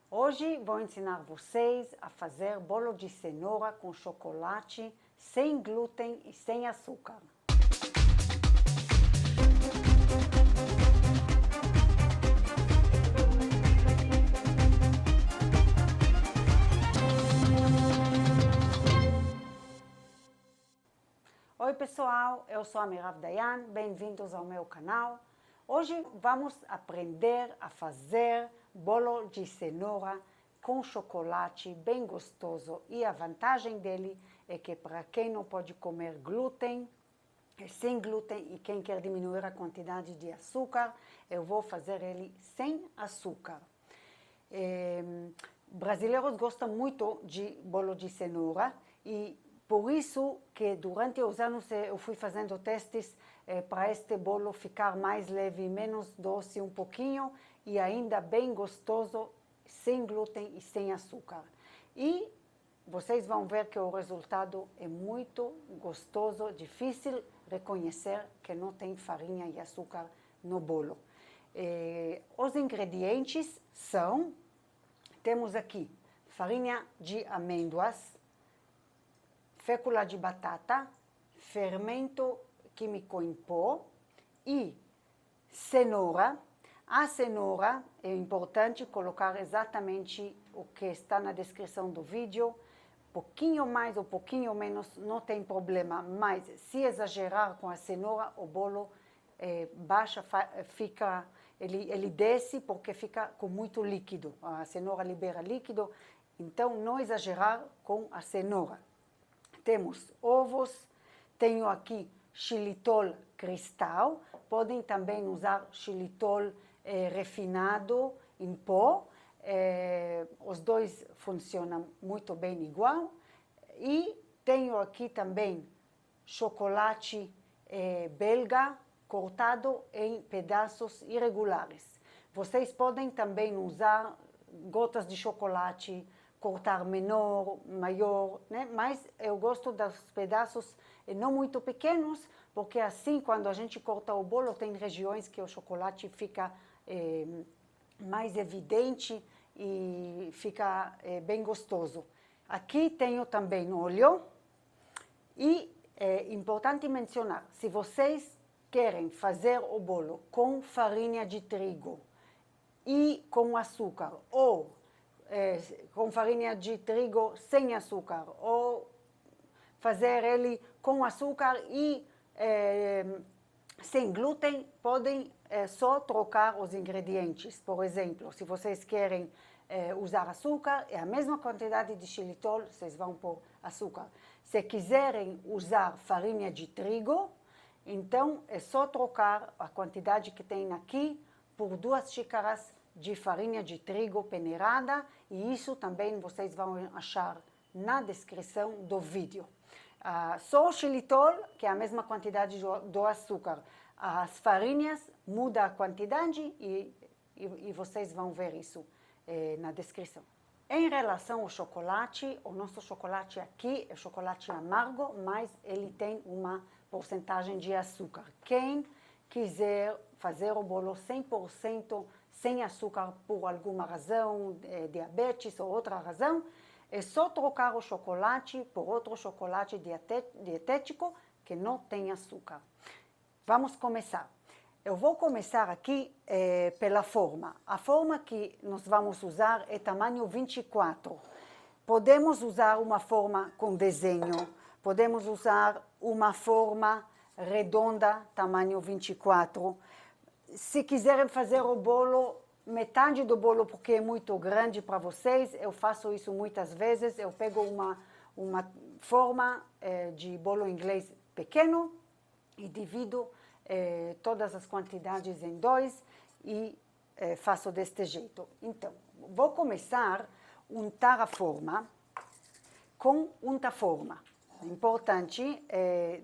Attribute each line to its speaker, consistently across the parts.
Speaker 1: Hoje vou ensinar vocês a fazer bolo de cenoura com chocolate, sem glúten e sem açúcar. Oi pessoal, eu sou a Mirav Dayan, bem-vindos ao meu canal. Hoje vamos aprender a fazer bolo de cenoura com chocolate bem gostoso, e a vantagem dele é que para quem não pode comer glúten, é sem glúten, e quem quer diminuir a quantidade de açúcar, eu vou fazer ele sem açúcar. Brasileiros gostam muito de bolo de cenoura, e por isso que durante os anos eu fui fazendo testes para este bolo ficar mais leve, menos doce um pouquinho, e ainda bem gostoso, sem glúten e sem açúcar. E vocês vão ver que o resultado é muito gostoso, difícil reconhecer que não tem farinha e açúcar no bolo. Os ingredientes são, temos aqui farinha de amêndoas, fécula de batata, fermento químico em pó e cenoura. A cenoura é importante colocar exatamente o que está na descrição do vídeo. Pouquinho mais ou pouquinho menos não tem problema, mas se exagerar com a cenoura, o bolo ele desce porque fica com muito líquido. A cenoura libera líquido, então não exagerar com a cenoura. Temos ovos, tenho aqui xilitol cristal, podem também usar xilitol refinado em pó, os dois funcionam muito bem igual. E tenho aqui também chocolate belga cortado em pedaços irregulares. Vocês podem também usar gotas de chocolate, cortar menor, maior, né? Mas eu gosto dos pedaços não muito pequenos, porque assim, quando a gente corta o bolo, tem regiões que o chocolate fica mais evidente e fica bem gostoso. Aqui tenho também óleo, e é importante mencionar, se vocês querem fazer o bolo com farinha de trigo e com açúcar, ou com farinha de trigo sem açúcar, ou fazer ele com açúcar e sem glúten, podem só trocar os ingredientes. Por exemplo, se vocês querem usar açúcar, é a mesma quantidade de xilitol, vocês vão pôr açúcar. Se quiserem usar farinha de trigo, então é só trocar a quantidade que tem aqui por 2 xícaras de farinha de trigo peneirada, e isso também vocês vão achar na descrição do vídeo. Só o xilitol, que é a mesma quantidade do açúcar. As farinhas mudam a quantidade, e vocês vão ver isso na descrição. Em relação ao chocolate, o nosso chocolate aqui é chocolate amargo, mas ele tem uma porcentagem de açúcar. Quem quiser fazer o bolo 100% sem açúcar por alguma razão, diabetes ou outra razão, é só trocar o chocolate por outro chocolate dietético que não tem açúcar. Vamos começar. Eu vou começar aqui pela forma. A forma que nós vamos usar é tamanho 24. Podemos usar uma forma com desenho, podemos usar uma forma redonda, tamanho 24. Se quiserem fazer o bolo, metade do bolo, porque é muito grande para vocês, eu faço isso muitas vezes. Eu pego uma forma de bolo inglês pequeno e divido todas as quantidades em 2 e faço deste jeito. Então, vou começar a untar a forma com unta-forma. Importante,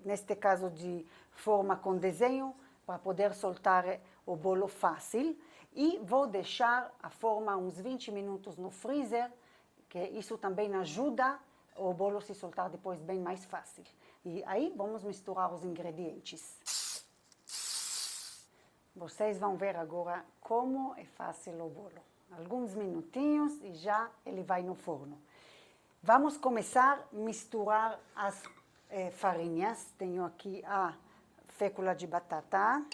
Speaker 1: neste caso de forma com desenho, para poder soltar o bolo fácil. E vou deixar a forma uns 20 minutos no freezer, que isso também ajuda o bolo se soltar depois bem mais fácil. E aí vamos misturar os ingredientes. Vocês vão ver agora como é fácil o bolo. alguns minutinhos e já ele vai no forno. Vamos começar a misturar as farinhas. Tenho aqui a fécula de batata.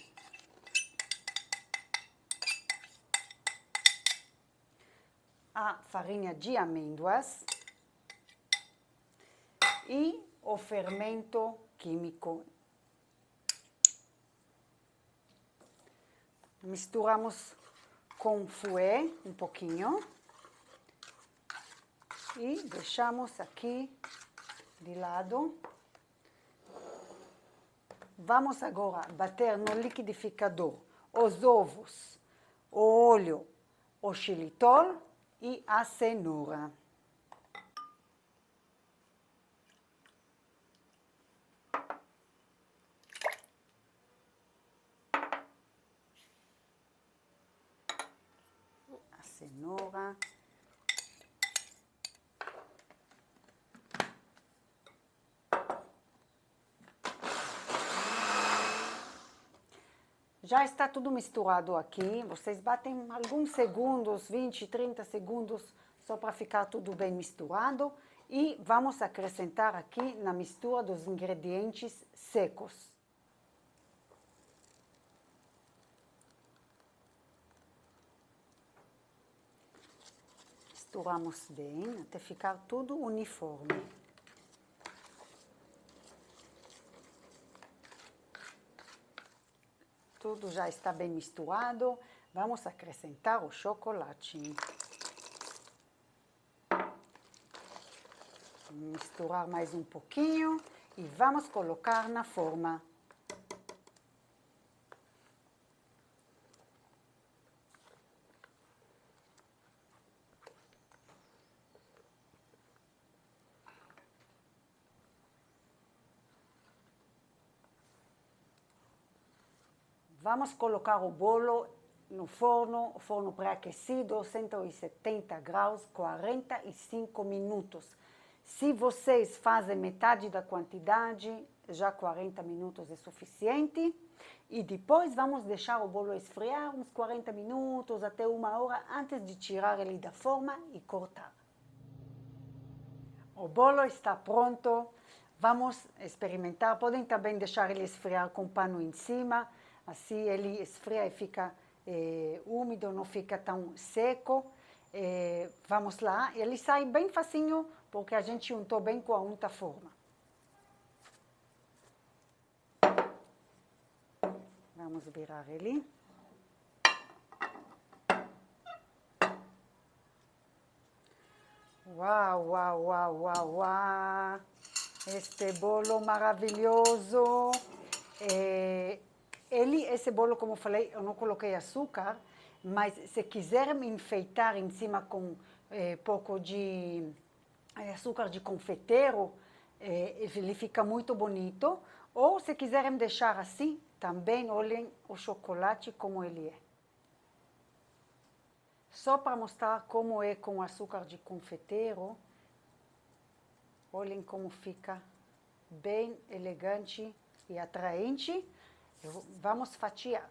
Speaker 1: A farinha de amêndoas e o fermento químico. Misturamos com fouet um pouquinho e deixamos aqui de lado. Vamos agora bater no liquidificador os ovos, o óleo, o xilitol e a cenoura. A cenoura. Já está tudo misturado aqui. Vocês batem alguns segundos, 20, 30 segundos, só para ficar tudo bem misturado. E vamos acrescentar aqui na mistura dos ingredientes secos. Misturamos bem até ficar tudo uniforme. Tudo já está bem misturado. Vamos acrescentar o chocolate. Misturar mais um pouquinho e vamos colocar na forma. Vamos colocar o bolo no forno, o forno pré-aquecido, 170 graus, 45 minutos. Se vocês fazem metade da quantidade, já 40 minutos é suficiente. E depois vamos deixar o bolo esfriar uns 40 minutos, até 1 hora, antes de tirar ele da forma e cortar. O bolo está pronto. Vamos experimentar. Podem também deixar ele esfriar com pano em cima. Assim ele esfria e fica úmido, não fica tão seco. Vamos lá. Ele sai bem facinho, porque a gente untou bem com a unta-forma. Vamos virar ele. Uau, uau, uau, uau, uau! Este bolo maravilhoso! Esse bolo, como eu falei, eu não coloquei açúcar, mas se quiserem enfeitar em cima com pouco de açúcar de confeiteiro, ele fica muito bonito. Ou se quiserem deixar assim, também olhem o chocolate como ele é. Só para mostrar como é com açúcar de confeiteiro, olhem como fica bem elegante e atraente. Vamos fatiar.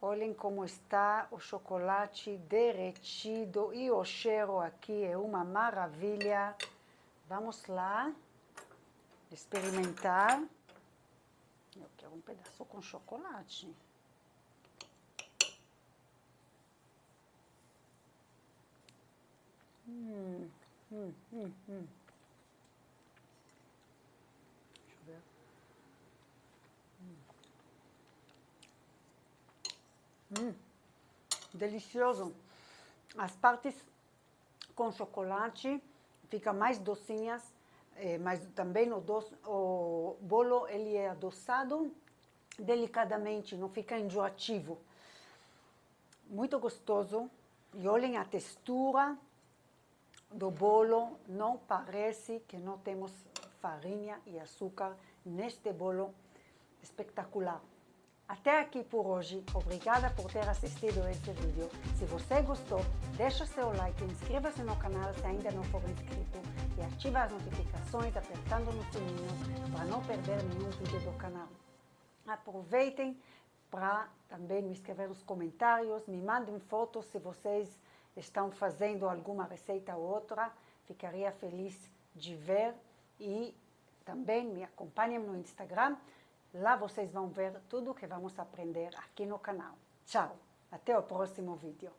Speaker 1: Olhem como está o chocolate derretido e o cheiro aqui é uma maravilha. Vamos lá experimentar. Eu quero um pedaço com chocolate. Deixa eu ver. Delicioso. As partes com chocolate ficam mais docinhas, mas também o bolo ele é adoçado delicadamente, não fica enjoativo. Muito gostoso. E olhem a textura do bolo, não parece que não temos farinha e açúcar neste bolo espetacular. Até aqui por hoje, obrigada por ter assistido esse vídeo. Se você gostou, deixa seu like, inscreva-se no canal se ainda não for inscrito e ative as notificações apertando no sininho para não perder nenhum vídeo do canal. Aproveitem para também me escrever nos comentários, me mandem fotos se vocês estão fazendo alguma receita ou outra, ficaria feliz de ver e também me acompanhem no Instagram. Lá vocês vão ver tudo que vamos aprender aqui no canal. Tchau! Até o próximo vídeo.